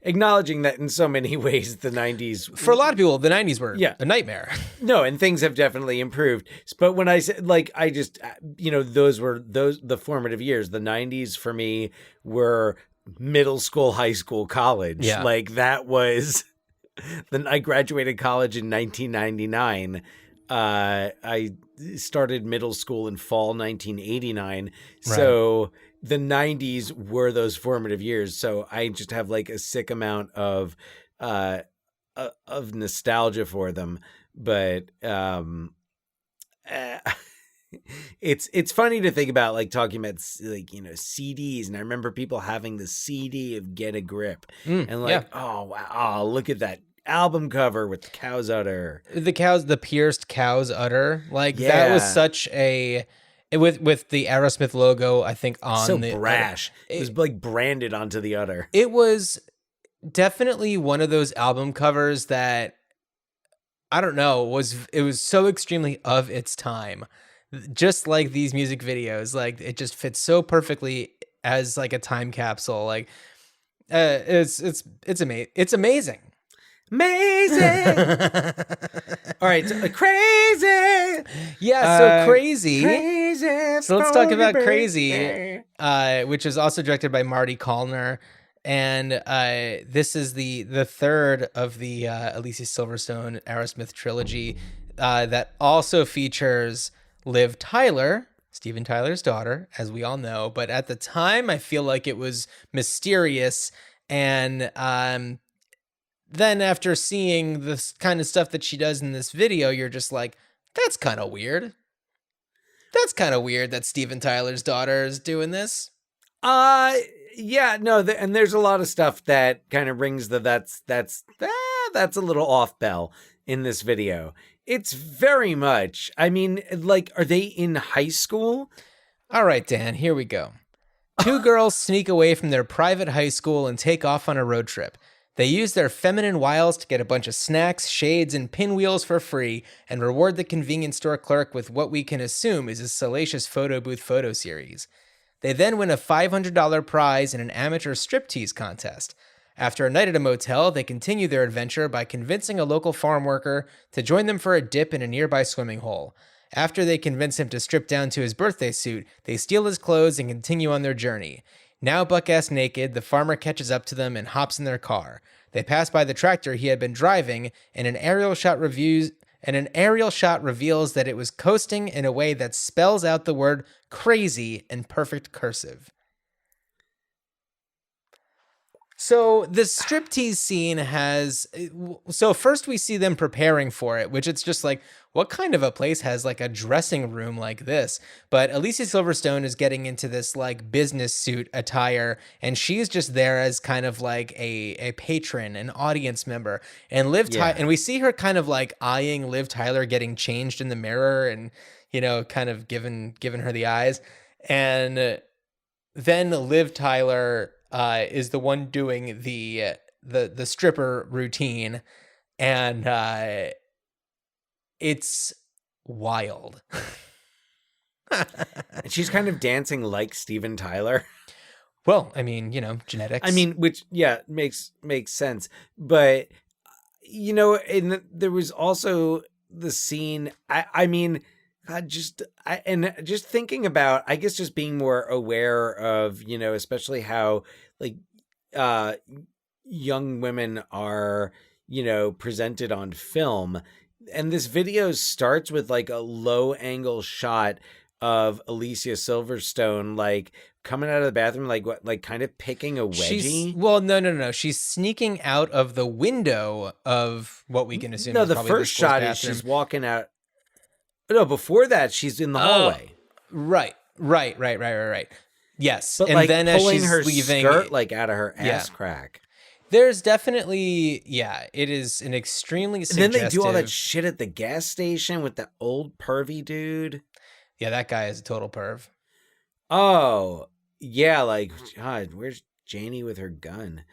acknowledging that in so many ways, the 90s for a lot of people, the 90s were a nightmare. No. And things have definitely improved. But when I said like, I just, those were the formative years. The 90s for me were middle school, high school, college. Yeah. Like that was then I graduated college in 1999. I started middle school in fall 1989. Right. So the 90s were those formative years. So I just have like a sick amount of nostalgia for them. But it's funny to think about like talking about like, CDs. And I remember people having the CD of Get a Grip and like, oh, wow, look at that album cover with the cow's udder, the pierced cow's udder, like that was such a with the Aerosmith logo, I think on so the brash. It was like branded onto the udder. It was definitely one of those album covers that I don't know, it was so extremely of its time. Just like these music videos, like it just fits so perfectly as like a time capsule. Like it's amazing. Amazing. All right, so, crazy. Yeah, so Crazy. Crazy. So let's talk about for your Crazy, birthday. which is also directed by Marty Callner. And this is the third of the Alicia Silverstone Aerosmith trilogy that also features Liv Tyler, Steven Tyler's daughter, as we all know. But at the time, I feel like it was mysterious. And then after seeing this kind of stuff that she does in this video, you're just like, that's kind of weird. That's kind of weird that Steven Tyler's daughter is doing this. Yeah, no, and there's a lot of stuff that kind of rings that's a little off bell in this video. It's very much, I mean, like, are they in high school? All right, Dan, here we go. Two girls sneak away from their private high school and take off on a road trip. They use their feminine wiles to get a bunch of snacks, shades, and pinwheels for free and reward the convenience store clerk with what we can assume is a salacious photo booth photo series. They then win a $500 prize in an amateur striptease contest. After a night at a motel, they continue their adventure by convincing a local farm worker to join them for a dip in a nearby swimming hole. After they convince him to strip down to his birthday suit, they steal his clothes and continue on their journey. Now buck-ass naked, the farmer catches up to them and hops in their car. They pass by the tractor he had been driving, and an aerial shot reveals that it was coasting in a way that spells out the word crazy in perfect cursive. So the striptease scene has, so first we see them preparing for it, which it's just like, what kind of a place has like a dressing room like this? But Alicia Silverstone is getting into this like business suit attire, and she's just there as kind of like a patron, an audience member. And and we see her kind of like eyeing Liv Tyler getting changed in the mirror and, you know, kind of giving her the eyes. And then Liv Tyler is the one doing the stripper routine, and it's wild. And she's kind of dancing like Steven Tyler. Well, I mean, you know, genetics. I mean, which makes sense. But you know, and there was also the scene. I mean, just thinking about, I guess, just being more aware of, you know, especially how like young women are, you know, presented on film. And this video starts with like a low angle shot of Alicia Silverstone, like coming out of the bathroom, like what, like kind of picking a wedgie. No. She's sneaking out of the window of what we can assume. No, is the probably first shot bathroom. is she's walking out. No, before that, she's in the hallway. Right. Yes, But and like then as pulling she's her leaving, skirt like out of her ass crack. There's definitely, it is an extremely suggestive. And then they do all that shit at the gas station with the old pervy dude. Yeah, that guy is a total perv. Oh, yeah, like, God, where's Janie with her gun?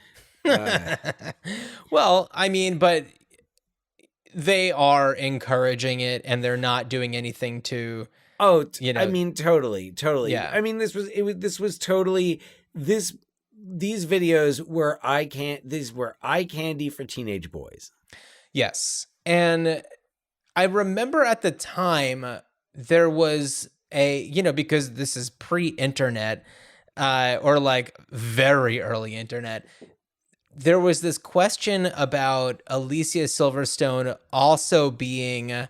Well, I mean, but they are encouraging it, and they're not doing anything to. Oh, you know, I mean, totally. Yeah. I mean, this was totally These videos were eye candy for teenage boys. Yes, and I remember at the time there was because this is pre-internet, or like very early internet. There was this question about Alicia Silverstone also being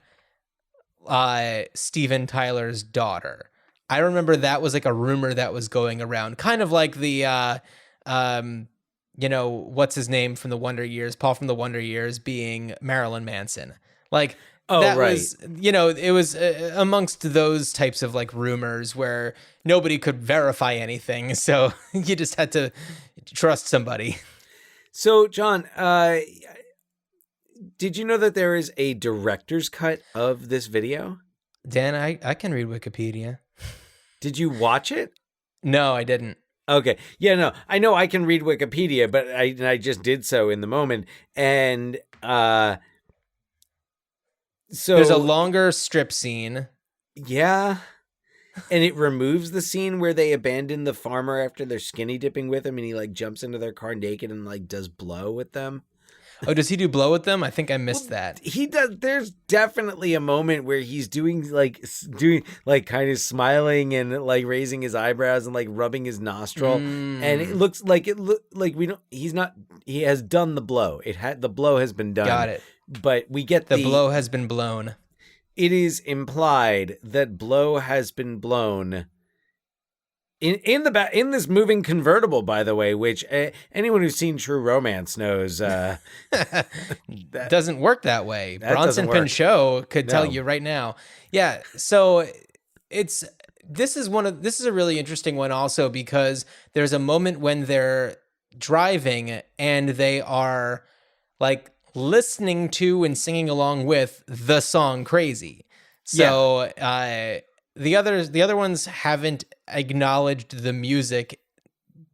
Steven Tyler's daughter. I remember that was like a rumor that was going around, kind of like the what's his name from the Wonder Years, Paul from the Wonder Years being Marilyn Manson. Like, that was, it was amongst those types of like rumors where nobody could verify anything. So you just had to trust somebody. So, John, did you know that there is a director's cut of this video? Dan, I can read Wikipedia. Did you watch it? No, I didn't. Okay. Yeah, no, I know I can read Wikipedia, but I just did so in the moment. And So There's a longer strip scene. Yeah. And it removes the scene where they abandon the farmer after they're skinny dipping with him and he like jumps into their car naked and like does blow with them. Oh, does he do blow with them? I think I missed that. He does. There's definitely a moment where he's doing kind of smiling and like raising his eyebrows and like rubbing his nostril. And it looks like he has done the blow. The blow has been done. Got it. But we get the blow has been blown. It is implied that blow has been blown in this moving convertible, by the way, which anyone who's seen True Romance knows that doesn't work that way. Bronson Pinchot could tell you right now. Yeah, so this is a really interesting one also because there's a moment when they're driving and they are like listening to and singing along with the song Crazy. So the other ones haven't acknowledged the music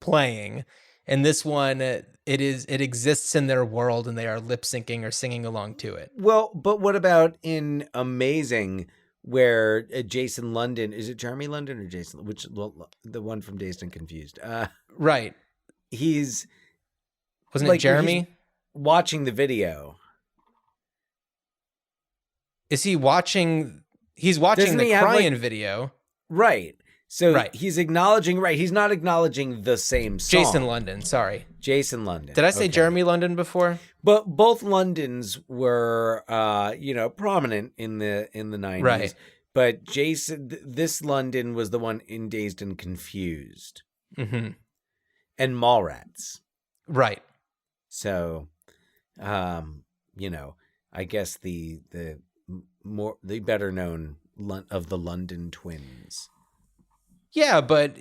playing. And this one, it exists in their world and they are lip syncing or singing along to it. Well, but what about in Amazing where Jason London, is it Jeremy London or Jason? The one from Dazed and Confused. Right. Wasn't it Jeremy? Watching the video. Is he watching? He's watching the crying video. Right. So he's acknowledging, he's not acknowledging the same song. Jason London, sorry. Jason London. Did I say Jeremy London before? But both Londons were, prominent in the 90s. Right. But this London was the one in Dazed and Confused. Mm-hmm. And Mallrats. Right. So, I guess the better known of the London twins. Yeah, but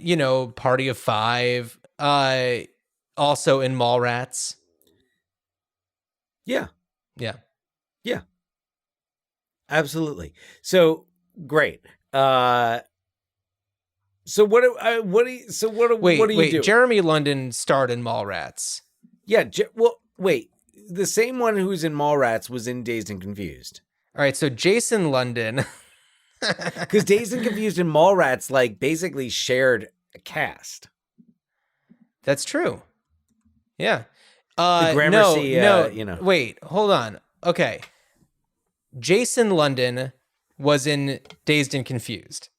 Party of Five, also in Mallrats. Yeah. Yeah. Yeah. Absolutely. So great. So what do you do? Jeremy London starred in Mallrats. Yeah. The same one who's in Mallrats was in Dazed and Confused. All right. So Jason London. Because Dazed and Confused and Mallrats basically shared a cast. That's true. Yeah. The Gramercy, Wait, hold on. Okay. Jason London was in Dazed and Confused.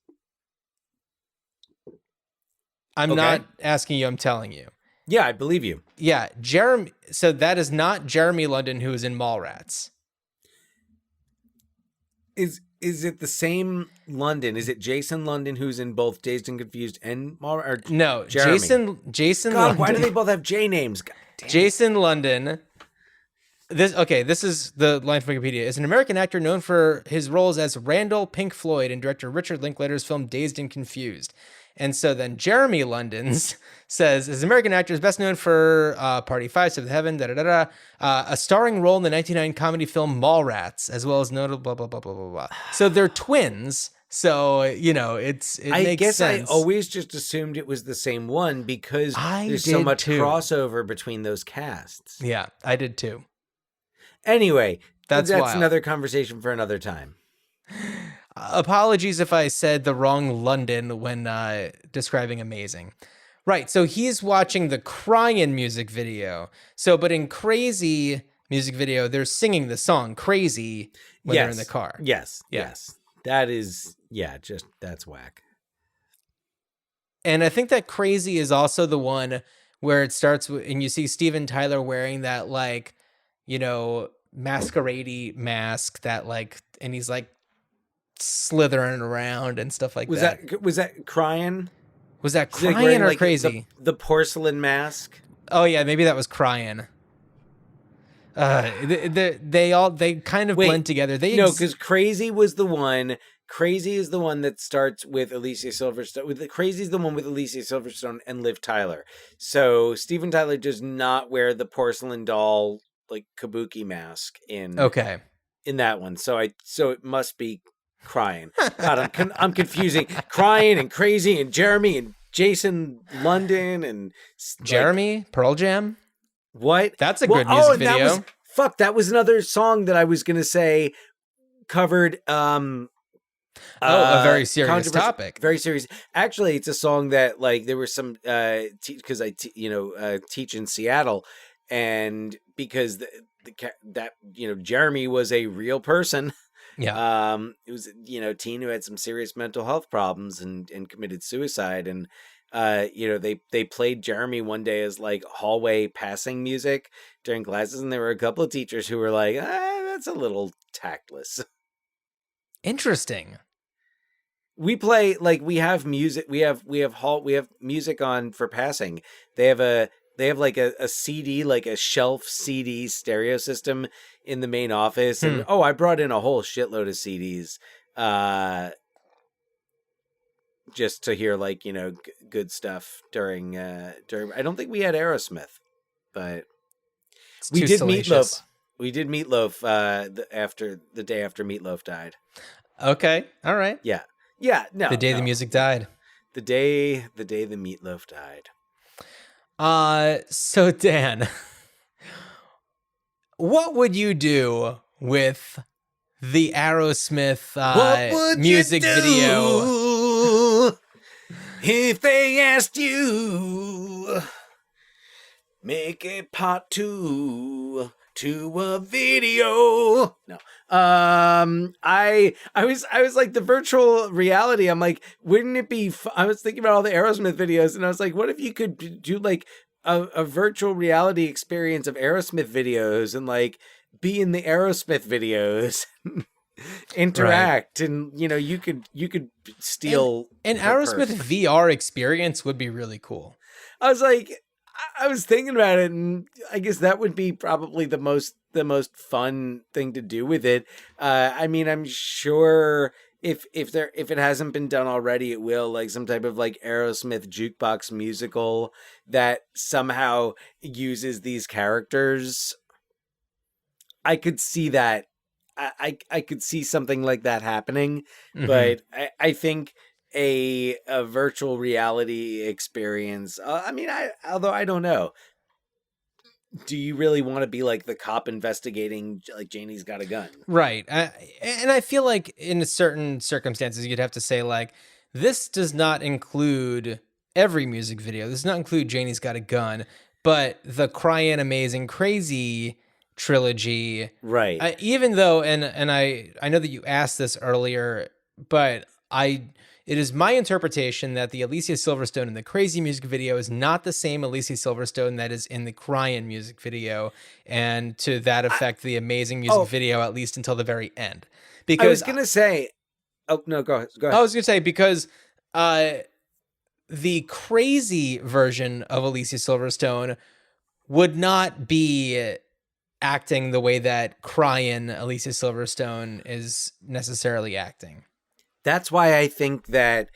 I'm not asking you, I'm telling you. Yeah, I believe you. Yeah, so that is not Jeremy London who is in Mallrats. Is it the same London? Is it Jason London who's in both Dazed and Confused and Mallrats? No, Jeremy. Jason God, London. Why do they both have J names? God damn. Jason London. This is the line from Wikipedia. Is an American actor known for his roles as Randall Pink Floyd in director Richard Linklater's film Dazed and Confused. And so then Jeremy London's says, is an American actor is best known for Party 5, Seventh Heaven, a starring role in the 1999 comedy film Mallrats, as well as notable blah, blah, blah, blah, blah, blah. So they're twins. So, it makes sense. I guess I always just assumed it was the same one because there's so much crossover between those casts. Yeah, I did too. Anyway, that's wild. Another conversation for another time. Apologies if I said the wrong London when describing Amazing. Right, so he's watching the Crying music video. But in Crazy music video, they're singing the song Crazy when they're in the car. Yes. That is, that's whack. And I think that Crazy is also the one where it starts with, and you see Steven Tyler wearing that masquerade mask and he's slithering around and stuff like that. Was that Crying? Was that Crying or Crazy? The porcelain mask? Oh yeah, maybe that was Crying. They kind of blend together. Because Crazy was the one. Crazy is the one that starts with Alicia Silverstone. Crazy is the one with Alicia Silverstone and Liv Tyler. So Steven Tyler does not wear the porcelain doll kabuki mask in that one. So it must be Crying. God, I'm confusing Crying and Crazy and Jeremy and Jason London and Jeremy Pearl Jam. What? That's a good music video. That was another song that I was gonna say covered a very serious controversial- topic. Very serious. Actually, it's a song that like there was some because I teach in Seattle, and because Jeremy was a real person. Yeah. It was a teen who had some serious mental health problems and committed suicide, and they played Jeremy one day as like hallway passing music during classes, and there were a couple of teachers who were like, that's a little tactless. Interesting. We play like we have music. We have music on for passing. They have like a CD, like a shelf CD stereo system in the main office, and I brought in a whole shitload of CDs, just to hear like good stuff during. I don't think we had Aerosmith, but we did Meatloaf. We did Meatloaf the day after Meatloaf died. Okay, all right. Yeah, no. The day the music died. The day the Meatloaf died. So Dan, what would you do with the Aerosmith music video if they asked you make a part 2 to a video? No. I was like the virtual reality. I'm like, wouldn't it be I was thinking about all the Aerosmith videos, and I was like, what if you could do like a virtual reality experience of Aerosmith videos and like be in the Aerosmith videos, interact, right. And you could steal an Aerosmith VR experience would be really cool. I was thinking about it, and I guess that would be probably the most fun thing to do with it. I mean, I'm sure if it hasn't been done already, it will, like some type of like Aerosmith jukebox musical that somehow uses these characters. I could see that. I could see something like that happening, but I think a virtual reality experience. Although I don't know. Do you really want to be like the cop investigating like Janie's got a gun? Right. And I feel like in certain circumstances, you'd have to say like, this does not include every music video. This does not include Janie's got a gun, but the Crying Amazing Crazy trilogy. Right. Even though, and I know that you asked this earlier, but it is my interpretation that the Alicia Silverstone in the Crazy music video is not the same Alicia Silverstone that is in the Crying music video, and to that effect, the Amazing music video, at least until the very end. Because I was gonna say, oh no, go ahead. I was gonna say because the Crazy version of Alicia Silverstone would not be acting the way that Crying Alicia Silverstone is necessarily acting. That's why I think that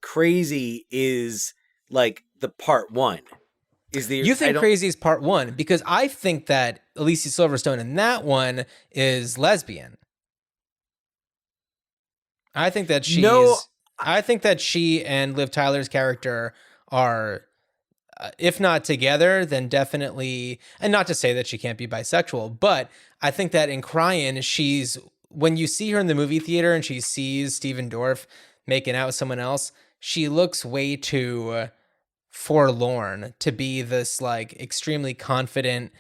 Crazy is like the part 1. You think Crazy is part 1? Because I think that Alicia Silverstone in that one is lesbian. I think that I think that she and Liv Tyler's character are, if not together, then definitely, and not to say that she can't be bisexual, but I think that in Crying, when you see her in the movie theater and she sees Stephen Dorff making out with someone else, she looks way too forlorn to be this like extremely confident,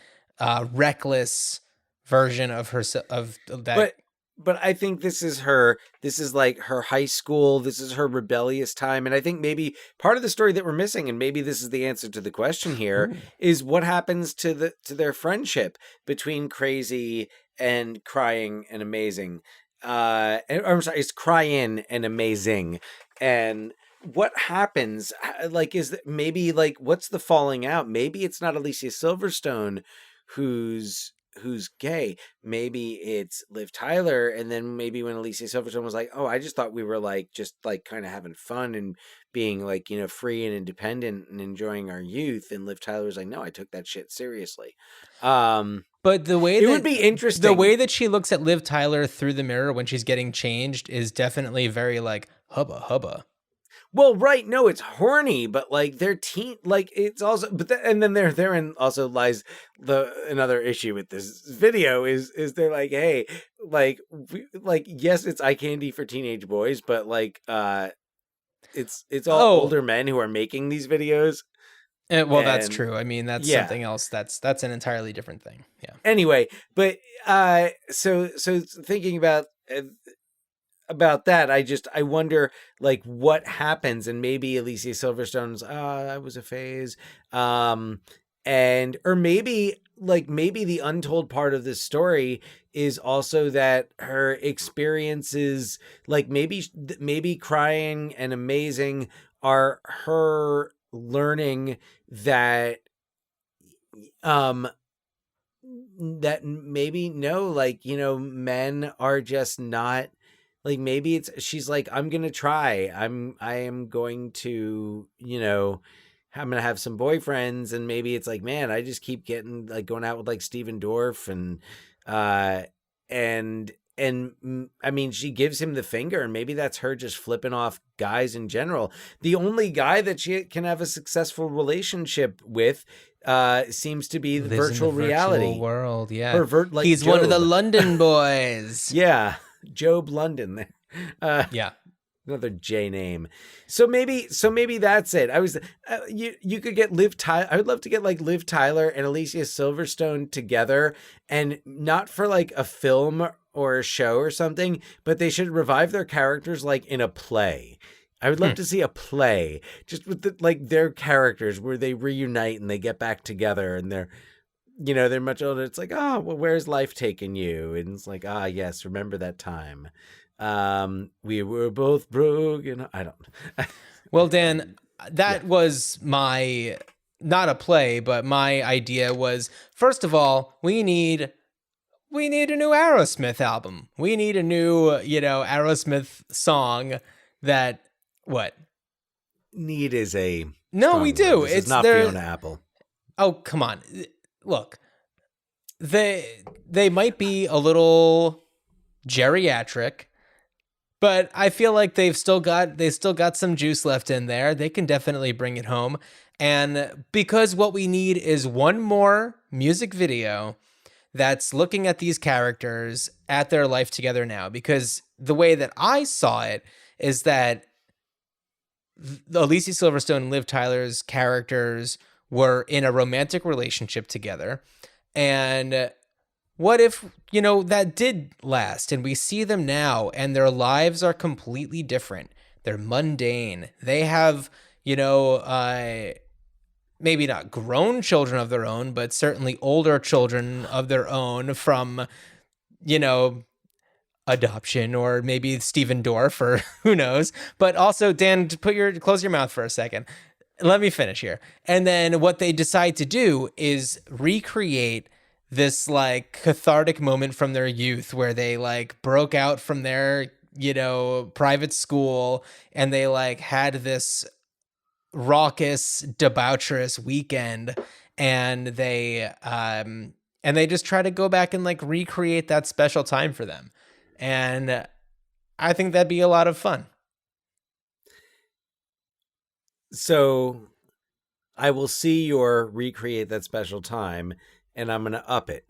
reckless version of that. But I think this is like her high school. This is her rebellious time. And I think maybe part of the story that we're missing, and maybe this is the answer to the question here, is what happens to their friendship between Crazy and Crying and Amazing. I'm sorry, it's Crying and Amazing. And what happens, like, is that maybe like, what's the falling out? Maybe it's not Alicia Silverstone who's gay. Maybe it's Liv Tyler, and then maybe when Alicia Silverstone was like, oh, I just thought we were like just like kind of having fun and being like, free and independent and enjoying our youth, and Liv Tyler was like, no, I took that shit seriously. But the way it would be interesting. The way that she looks at Liv Tyler through the mirror when she's getting changed is definitely very like hubba hubba. Well, right, no, it's horny, but like they're teen, like it's also, but and then therein also lies another issue with this video is they're like, hey, like yes, it's eye candy for teenage boys, but like it's all older men who are making these videos. Well, that's true. I mean, that's Yeah. something else. That's an entirely different thing. Yeah. Anyway, but so thinking about that, I wonder like what happens, and maybe Alicia Silverstone's that was a phase, and or maybe the untold part of this story is also that her experiences, like maybe Crying and Amazing are her learning that that maybe no, like, you know, men are just not, like, maybe she's like, I'm gonna try, I am going to, you know, I'm gonna have some boyfriends, and maybe it's like, man, I just keep getting like going out with like Steven Dorff, and I mean, she gives him the finger, and maybe that's her just flipping off guys in general. The only guy that she can have a successful relationship with seems to be the virtual reality virtual world. Yeah, he's Job. One of the London boys. Yeah, Job London. Yeah, another J name. So maybe that's it. I was you could get Liv Tyler. I would love to get like Liv Tyler and Alicia Silverstone together, and not for like a film or a show or something, but they should revive their characters like in a play. I would love to see a play just with their characters where they reunite and they get back together, and they're much older. It's like, oh, well, where's life taking you? And it's like, yes, remember that time. We were both broke, and I don't. Well, Dan, that was my, not a play, but my idea was, first of all, we need a new Aerosmith album. We need a new, Aerosmith song that, what? Need is a no, we do. It's not Fiona Apple. Oh, come on. Look, they might be a little geriatric, but I feel like they still got some juice left in there. They can definitely bring it home. And because what we need is one more music video that's looking at these characters at their life together now, because the way that I saw it is that Alicia Silverstone and Liv Tyler's characters were in a romantic relationship together. And what if, that did last, and we see them now and their lives are completely different. They're mundane. They have, maybe not grown children of their own, but certainly older children of their own from, adoption, or maybe Steven Dorff, or who knows. But also, Dan, close your mouth for a second. Let me finish here. And then what they decide to do is recreate this like cathartic moment from their youth where they like broke out from their, private school, and they like had this raucous, debaucherous weekend, and they just try to go back and like recreate that special time for them. And I think that'd be a lot of fun. So I will see your recreate that special time, and I'm going to up it.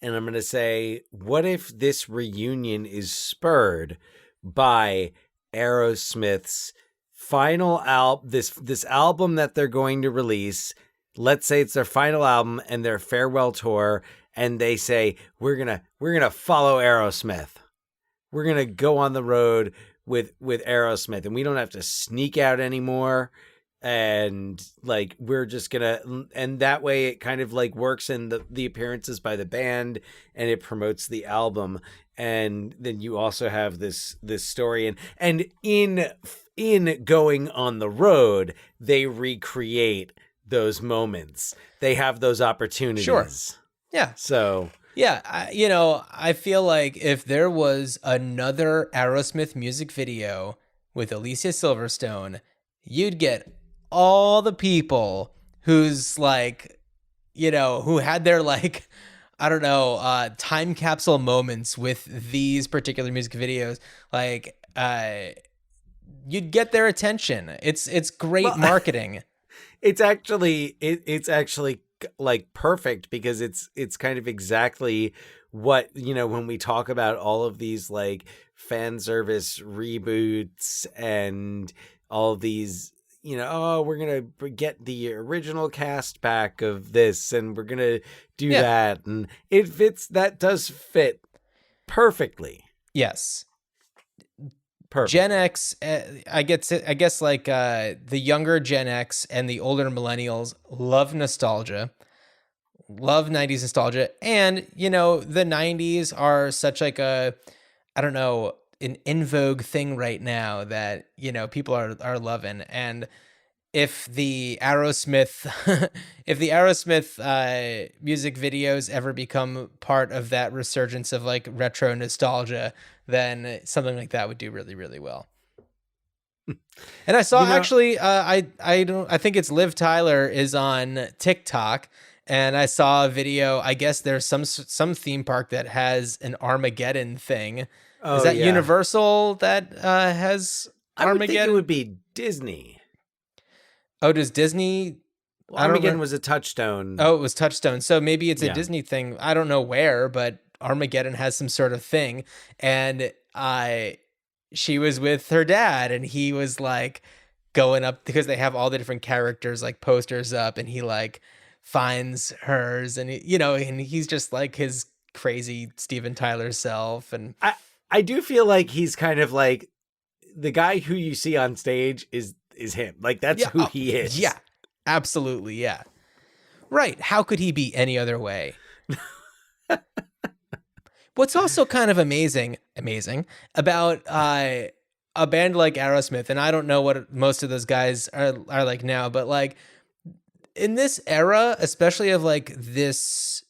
And I'm going to say, what if this reunion is spurred by Aerosmith's final album, this album that they're going to release? Let's say it's their final album and their farewell tour, and they say, we're going to follow Aerosmith. We're going to go on the road with Aerosmith, and we don't have to sneak out anymore. And like, we're just gonna, and that way it kind of like works in the appearances by the band, and it promotes the album. And then you also have this story, and in going on the road, they recreate those moments. They have those opportunities. Sure. Yeah. So yeah, I feel like if there was another Aerosmith music video with Alicia Silverstone, you'd get all the people who's like, who had their like, I don't know, time capsule moments with these particular music videos. Like, you'd get their attention. It's great marketing. It's actually like perfect because it's kind of exactly what, when we talk about all of these like fan service reboots and all of these, we're going to get the original cast back of this and we're going to do that. And that does fit perfectly. Yes. Perfect. Gen X, I guess like the younger Gen X and the older millennials love nostalgia, love 90s nostalgia. And, the 90s are such like an in vogue thing right now that, people are loving. And if the Aerosmith, music videos ever become part of that resurgence of like retro nostalgia, then something like that would do really, really well. And I saw I think it's Liv Tyler is on TikTok, and I saw a video. I guess there's some theme park that has an Armageddon thing. Is that Universal that has Armageddon? I would think it would be Disney. Oh, does Disney? Armageddon was a Touchstone. Oh, it was Touchstone. So maybe it's a Disney thing. I don't know where, but Armageddon has some sort of thing. And she was with her dad, and he was like going up because they have all the different characters like posters up, and he like finds hers, and and he's just like his crazy Steven Tyler self. And I do feel like he's kind of like the guy who you see on stage is him. Like that's who he is. Yeah, absolutely. Yeah. Right. How could he be any other way? What's also kind of amazing about a band like Aerosmith, and I don't know what most of those guys are like now, but like in this era, especially of like this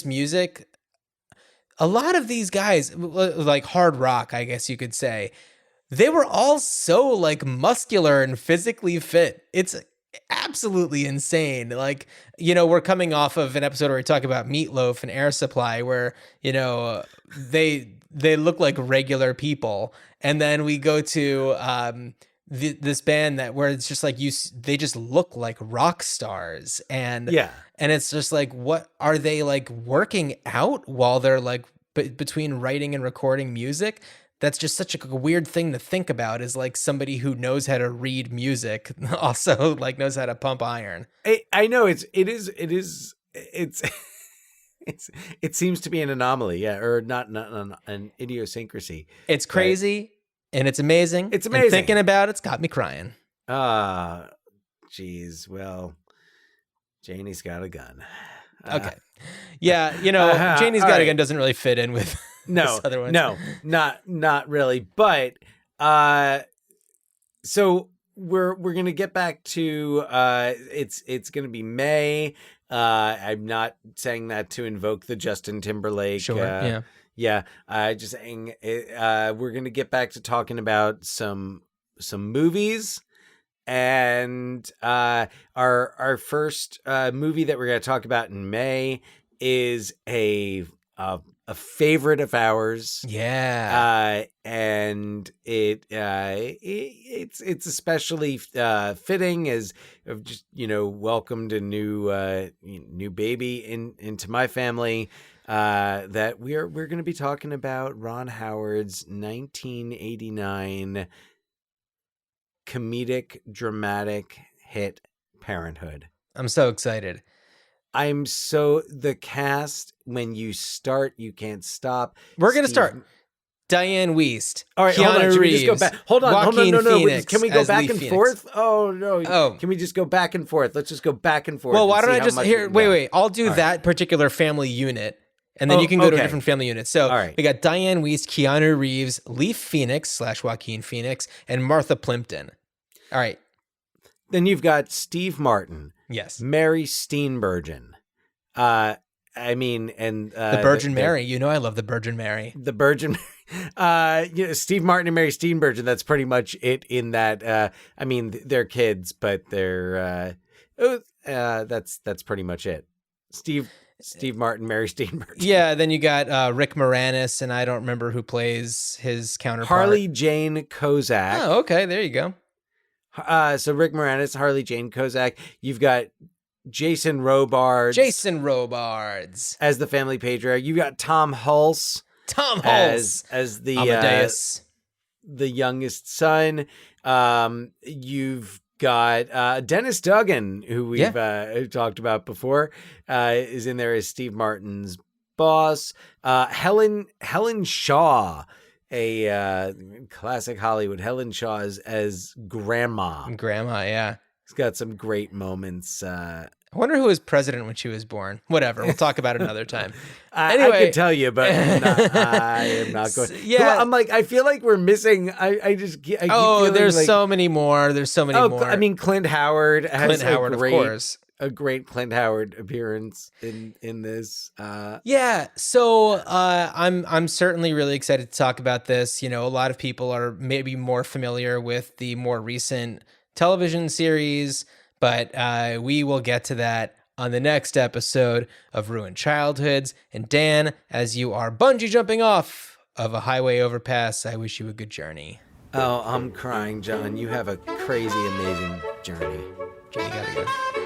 music, a lot of these guys, like hard rock, I guess you could say, they were all so like muscular and physically fit. It's absolutely insane. Like, we're coming off of an episode where we talk about Meatloaf and Air Supply, where, they look like regular people. And then we go to this band where it's just like they just look like rock stars. And it's just like, what are they like working out while they're like between writing and recording music? That's just such a weird thing to think about, is like somebody who knows how to read music also like knows how to pump iron. I know it seems to be an anomaly. Yeah. Or not an idiosyncrasy. It's crazy and it's amazing. It's amazing. And thinking about it's got me crying. Geez. Well, Janie's got a gun. Okay. Yeah. Janie's got a gun doesn't really fit in with No, other ones. No, not really. But so we're gonna get back to it's gonna be May. I'm not saying that to invoke the Justin Timberlake. Sure. Just saying we're gonna get back to talking about some movies. And our first movie that we're gonna talk about in May is a favorite of ours. Yeah. And it's especially fitting as I've just, welcomed a new baby into my family, that we're going to be talking about Ron Howard's 1989 comedic dramatic hit Parenthood. I'm so excited. The cast, when you start, you can't stop. We're going to start. Diane Wiest. All right, Keanu Reeves. Just go back? Hold on. No. Phoenix Can we go back Lee and Phoenix. forth? Oh, no. Oh. Can we just go back and forth? Let's just go back and forth. Well, why don't I just wait. I'll do that particular family unit, and then you can go to a different family unit. So we got Diane Wiest, Keanu Reeves, Lee Phoenix / Joaquin Phoenix, and Martha Plimpton. All right. Then you've got Steve Martin. Yes. Mary Steenburgen. The Virgin Mary. I love the Virgin Mary. The Virgin Steve Martin and Mary Steenburgen, that's pretty much it in that. They're kids, but they're that's pretty much it. Steve Steve Martin, Mary Steenburgen. Yeah, then you got Rick Moranis, and I don't remember who plays his counterpart. Harley Jane Kozak. Oh, okay, there you go. So Rick Moranis, Harley Jane Kozak. You've got Jason Robards. As the family patriarch. You've got Tom Hulse. As the Amadeus. The youngest son. You've got Dennis Duggan, who we've talked about before, is in there as Steve Martin's boss. Helen Shaw, a classic Hollywood. Helen Shaw as Grandma. Grandma, yeah. It's got some great moments. I wonder who was president when she was born. Whatever, we'll talk about it another time. Anyway, I could tell you, but I am not going. Yeah, I'm like, I feel like we're missing. I keep there's like, so many more. There's so many more. I mean, Clint Howard has of course. A great Clint Howard appearance in this. Yeah, so I'm certainly really excited to talk about this. You know, a lot of people are maybe more familiar with the more recent television series, but we will get to that on the next episode of Ruined Childhoods. And Dan, as you are bungee jumping off of a highway overpass, I wish you a good journey. Oh, I'm crying, John. You have a crazy, amazing journey. Janie, gotta go.